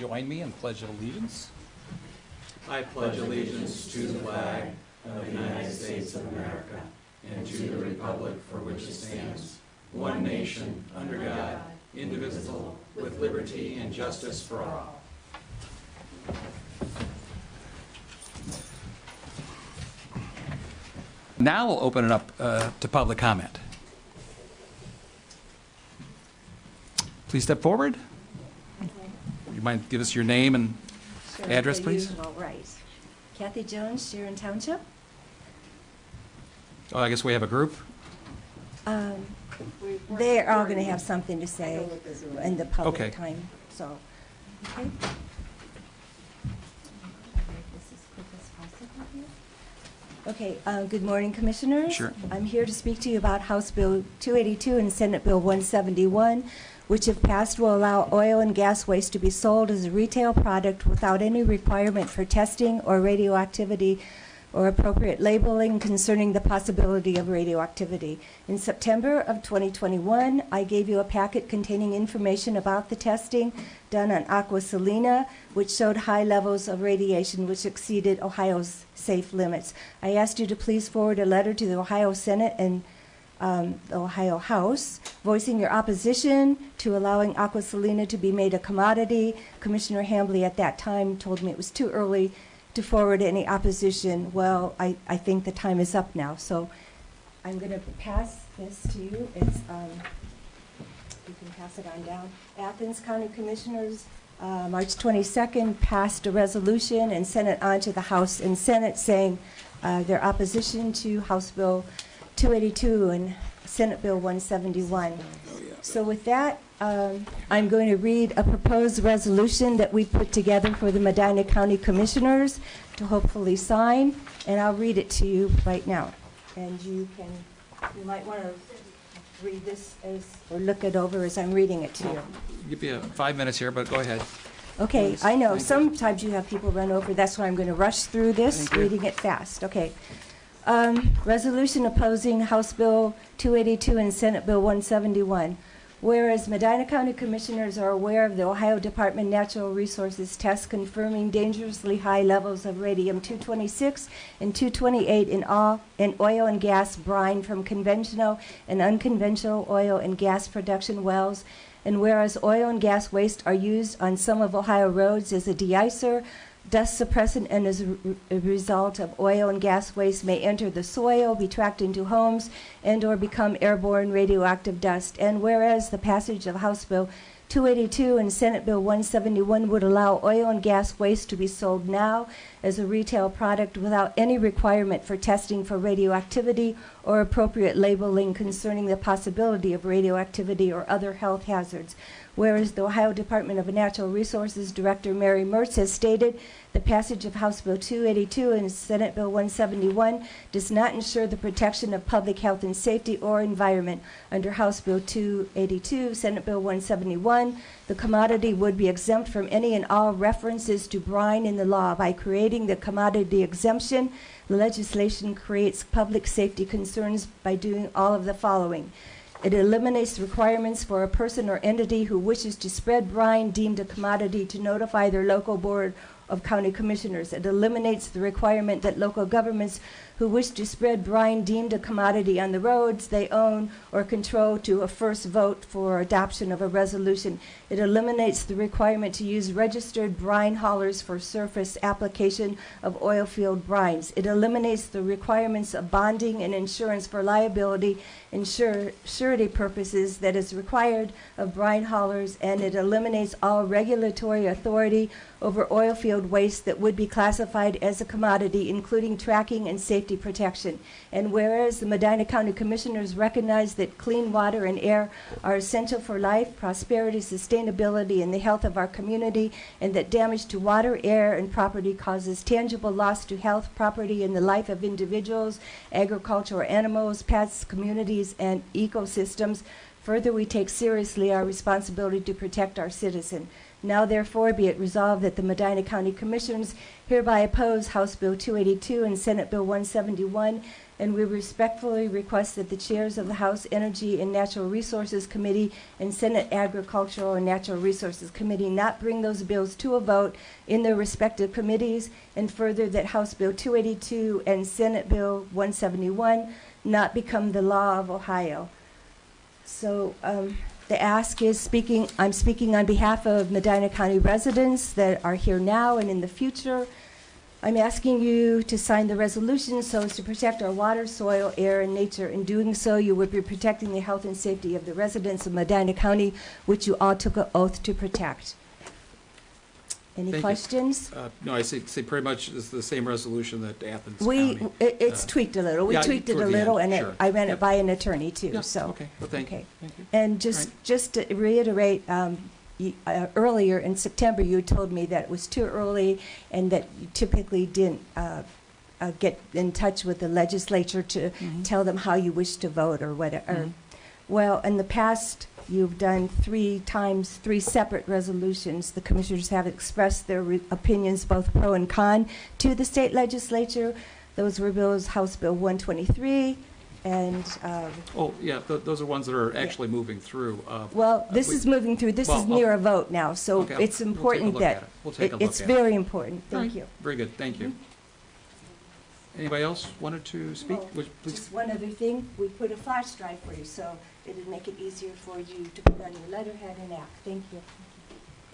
join me in Pledge of Allegiance. I pledge allegiance to the flag of the United States of America and to the republic for which it stands, one nation, under God, indivisible, with liberty and justice for all. Now we'll open it up to public comment. Please step forward. You mind give us your name and address, please? All right. Kathy Jones, Sharon Township. Oh, I guess we have a group. They're all going to have something to say in the public Okay. time. So, okay. Okay, good morning, Commissioners. Sure. I'm here to speak to you about House Bill 282 and Senate Bill 171, which if passed will allow oil and gas waste to be sold as a retail product without any requirement for testing or radioactivity or appropriate labeling concerning the possibility of radioactivity. In September of 2021, I gave you a packet containing information about the testing done on Aqua Salina, which showed high levels of radiation which exceeded Ohio's safe limits. I asked you to please forward a letter to the Ohio Senate and the Ohio House, voicing your opposition to allowing Aqua Salina to be made a commodity. Commissioner Hambley at that time told me it was too early to forward any opposition. Well, I think the time is up now, so I'm going to pass this to you. It's you can pass it on down. Athens County Commissioners, March 22nd, passed a resolution and sent it on to the House and Senate saying their opposition to House Bill 282 and Senate Bill 171. So with that, I'm going to read a proposed resolution that we put together for the Medina County Commissioners to hopefully sign, and I'll read it to you right now. And you might want to read this or look it over as I'm reading it to you. Give you 5 minutes here, but go ahead. Okay, Please. I know Thank you. sometimes you have people run over. That's why I'm going to rush through this, Thank you. reading it fast. Okay. Resolution opposing House Bill 282 and Senate Bill 171. Whereas Medina County Commissioners are aware of the Ohio Department of Natural Resources test confirming dangerously high levels of radium-226 and 228 in oil and gas brine from conventional and unconventional oil and gas production wells, and whereas oil and gas waste are used on some of Ohio roads as a de-icer, dust suppressant, and as a result of oil and gas waste may enter the soil, be tracked into homes, and or become airborne radioactive dust. And whereas the passage of House Bill 282 and Senate Bill 171 would allow oil and gas waste to be sold now as a retail product without any requirement for testing for radioactivity or appropriate labeling concerning the possibility of radioactivity or other health hazards. Whereas the Ohio Department of Natural Resources Director Mary Hertz has stated the passage of House Bill 282 and Senate Bill 171 does not ensure the protection of public health and safety or environment. Under House Bill 282, Senate Bill 171, the commodity would be exempt from any and all references to brine in the law. By creating the commodity exemption, the legislation creates public safety concerns by doing all of the following. It eliminates requirements for a person or entity who wishes to spread brine deemed a commodity to notify their local board of county commissioners. It eliminates the requirement that local governments who wish to spread brine deemed a commodity on the roads they own or control to a first vote for adoption of a resolution. It eliminates the requirement to use registered brine haulers for surface application of oil field brines. It eliminates the requirements of bonding and insurance for liability and surety purposes that is required of brine haulers, and it eliminates all regulatory authority over oil field waste that would be classified as a commodity, including tracking and safety protection. And whereas the Medina County Commissioners recognize that clean water and air are essential for life, prosperity, sustainability, and the health of our community, and that damage to water, air, and property causes tangible loss to health, property, and the life of individuals, agricultural animals, pets, communities, and ecosystems. Further, we take seriously our responsibility to protect our citizen. Now, therefore, be it resolved that the Medina County Commissioners hereby oppose House Bill 282 and Senate Bill 171, and we respectfully request that the chairs of the House Energy and Natural Resources Committee and Senate Agricultural and Natural Resources Committee not bring those bills to a vote in their respective committees, and further that House Bill 282 and Senate Bill 171 not become the law of Ohio. So the ask is I'm speaking on behalf of Medina County residents that are here now and in the future. I'm asking you to sign the resolution so as to protect our water, soil, air, and nature. In doing so, you would be protecting the health and safety of the residents of Medina County, which you all took an oath to protect. Any Thank questions? you. No, I say pretty much it's the same resolution that Athens County. It's tweaked a little. We yeah, tweaked it toward a the little, end, and sure. I ran Yep. it by an attorney too. Yeah, So okay. Well, thank you. okay. Thank you. And just to reiterate, earlier in September, you told me that it was too early and that you typically didn't get in touch with the legislature to tell them how you wish to vote or whatever. Well, in the past, you've done 3 separate resolutions. The commissioners have expressed their opinions, both pro and con, to the state legislature. Those were bills, House Bill 123 and Oh, yeah, those are ones that are actually moving through. well, this is moving through. This is near a vote now, so okay, it's important that we'll take a look at it. it's very important. All Thank right. you. Very good. Thank you. Anybody else wanted to speak? Oh, Would you please? Just one other thing, we put a flash drive for you, so it'll make it easier for you to put on your letterhead and act. Thank you.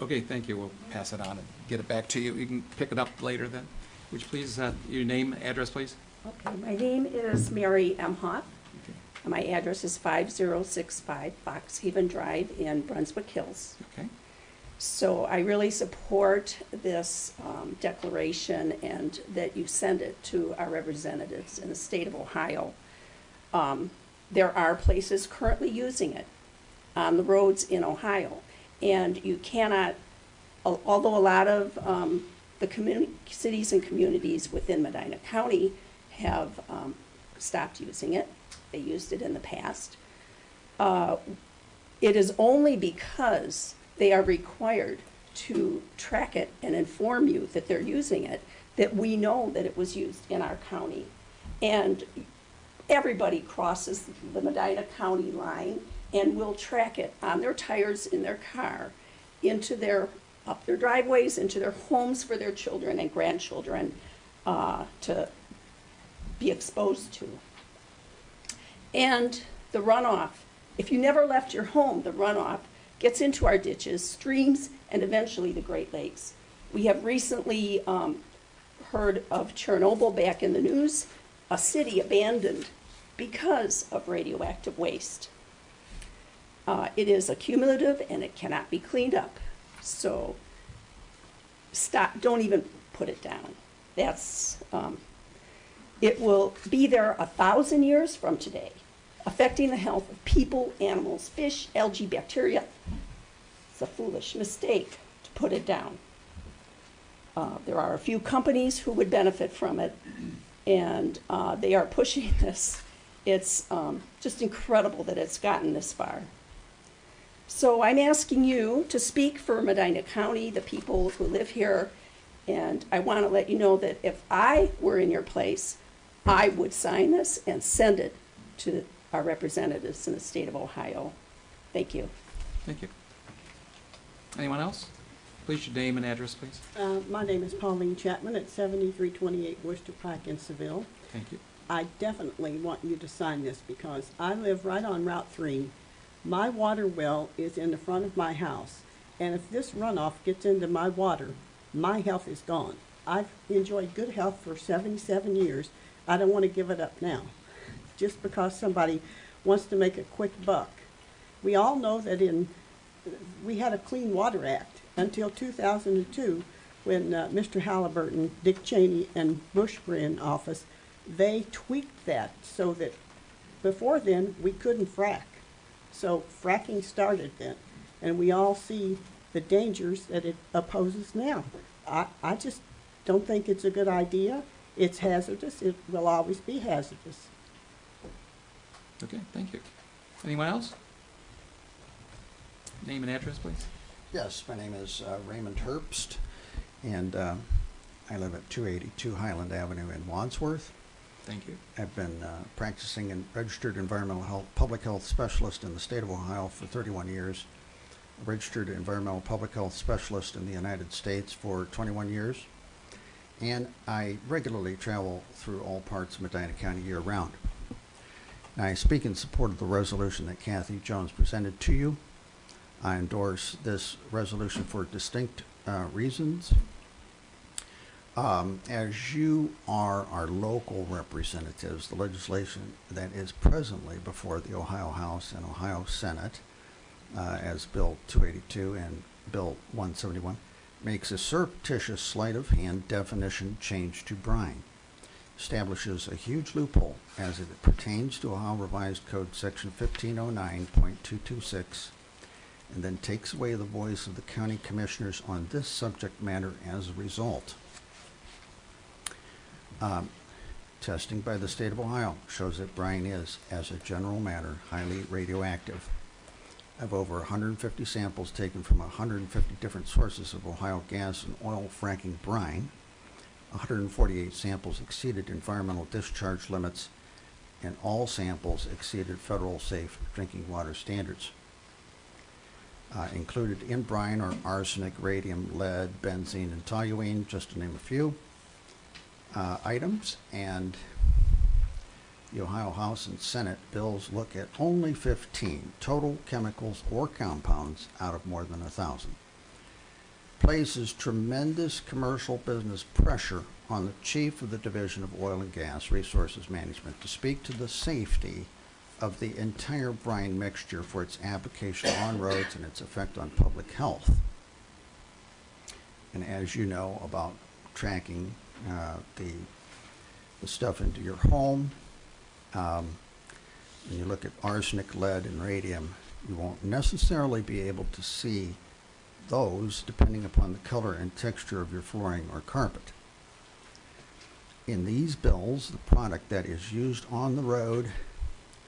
Okay, thank you. We'll pass it on and get it back to you. You can pick it up later then. Would you please, your name, address, please? Okay, my name is Mary Emhoff. Okay. My address is 5065 Fox Haven Drive in Brunswick Hills. Okay. So I really support this declaration and that you send it to our representatives in the state of Ohio. There are places currently using it on the roads in Ohio, and you cannot, although a lot of the cities and communities within Medina County have stopped using it. They used it in the past. It is only because they are required to track it and inform you that they're using it that we know that it was used in our county. And everybody crosses the Medina County line and will track it on their tires in their car up their driveways, into their homes for their children and grandchildren to be exposed to. And the runoff, if you never left your home, the runoff gets into our ditches, streams, and eventually the Great Lakes. We have recently heard of Chernobyl back in the news, a city abandoned because of radioactive waste. It is accumulative and it cannot be cleaned up. So stop, don't even put it down. It will be there 1,000 years from today, affecting the health of people, animals, fish, algae, bacteria. It's a foolish mistake to put it down. There are a few companies who would benefit from it, and they are pushing this. It's just incredible that it's gotten this far. So I'm asking you to speak for Medina County, the people who live here, and I want to let you know that if I were in your place, I would sign this and send it to our representatives in the state of Ohio. Thank you. Thank you. Anyone else? Please, your name and address, please. My name is Pauline Chapman at 7328 Worcester Pike in Seville. Thank you. I definitely want you to sign this because I live right on Route 3. My water well is in the front of my house, and if this runoff gets into my water, my health is gone. I've enjoyed good health for 77 years. I don't want to give it up now, just because somebody wants to make a quick buck. We all know that we had a Clean Water Act until 2002 when Mr. Halliburton, Dick Cheney, and Bush were in office. They tweaked that so that before then we couldn't frack. So fracking started then, and we all see the dangers that it opposes now. I just don't think it's a good idea. It's hazardous. It will always be hazardous. Okay, thank you. Anyone else? Name and address, please. Yes, my name is Raymond Hertz, and I live at 282 Highland Avenue in Wandsworth. Thank you. I've been practicing and registered environmental health, public health specialist in the state of Ohio for 31 years, a registered environmental public health specialist in the United States for 21 years, and I regularly travel through all parts of Medina County year-round. I speak in support of the resolution that Kathy Jones presented to you. I endorse this resolution for distinct reasons. As you are our local representatives, the legislation that is presently before the Ohio House and Ohio Senate, as Bill 282 and Bill 171, makes a surreptitious sleight of hand definition change to brine, establishes a huge loophole as it pertains to Ohio Revised Code Section 1509.226, and then takes away the voice of the county commissioners on this subject matter as a result. Testing by the state of Ohio shows that brine is, as a general matter, highly radioactive. I have over 150 samples taken from 150 different sources of Ohio gas and oil fracking brine. 148 samples exceeded environmental discharge limits, and all samples exceeded federal safe drinking water standards. Included in brine are arsenic, radium, lead, benzene, and toluene, just to name a few items, and the Ohio House and Senate bills look at only 15 total chemicals or compounds out of more than 1,000. Places tremendous commercial business pressure on the chief of the Division of Oil and Gas Resources Management to speak to the safety of the entire brine mixture for its application on roads and its effect on public health. And as you know about tracking the stuff into your home, when you look at arsenic, lead, and radium, you won't necessarily be able to see those depending upon the color and texture of your flooring or carpet. In these bills, the product that is used on the road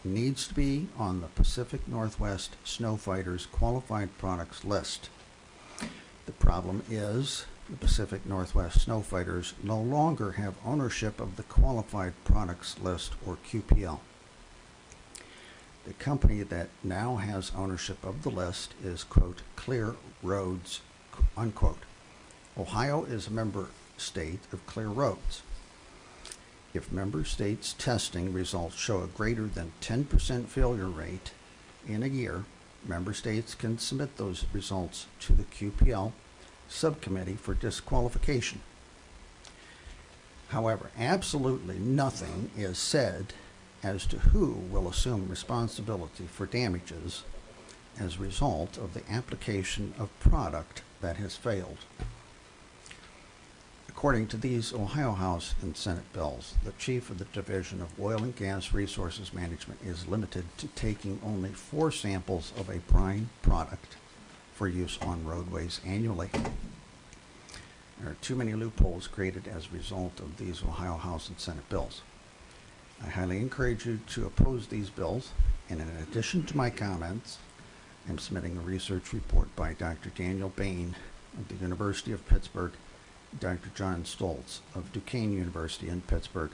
needs to be on the Pacific Northwest Snow Fighters Qualified Products list. The problem is the Pacific Northwest Snow Fighters no longer have ownership of the Qualified Products List, or QPL. The company that now has ownership of the list is, quote, Clear Roads, unquote. Ohio is a member state of Clear Roads. If member states' testing results show a greater than 10% failure rate in a year, member states can submit those results to the QPL subcommittee for disqualification. However, absolutely nothing is said as to who will assume responsibility for damages as a result of the application of product that has failed. According to these Ohio House and Senate bills, the chief of the Division of Oil and Gas Resources Management is limited to taking only 4 samples of a brine product for use on roadways annually. There are too many loopholes created as a result of these Ohio House and Senate bills. I highly encourage you to oppose these bills, and in addition to my comments, I'm submitting a research report by Dr. Daniel Bain of the University of Pittsburgh, Dr. John Stoltz of Duquesne University in Pittsburgh,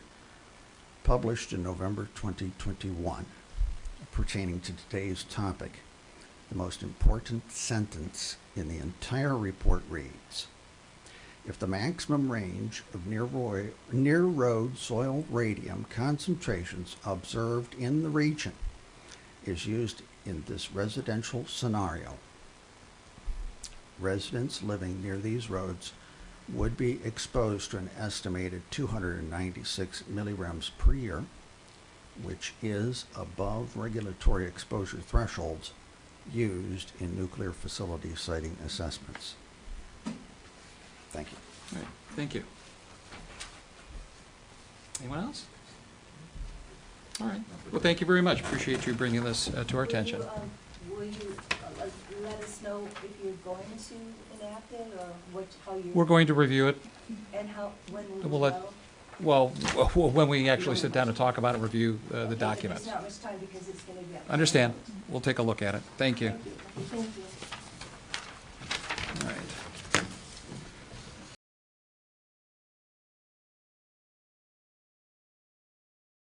published in November 2021, pertaining to today's topic. The most important sentence in the entire report reads, if the maximum range of near-road soil radium concentrations observed in the region is used in this residential scenario, residents living near these roads would be exposed to an estimated 296 millirems per year, which is above regulatory exposure thresholds used in nuclear facility siting assessments. Thank you. All right, thank you. Anyone else? All right. Well, thank you very much. Appreciate you bringing this to our attention. Will you let us know if you're going to enact it, or how you? We're going to review it. And when will We'll we let- know? Well, when we actually sit down and talk about it, review the Okay, documents. There's not much time because it's going to be. Understand. We'll take a look at it. Thank you. Thank you.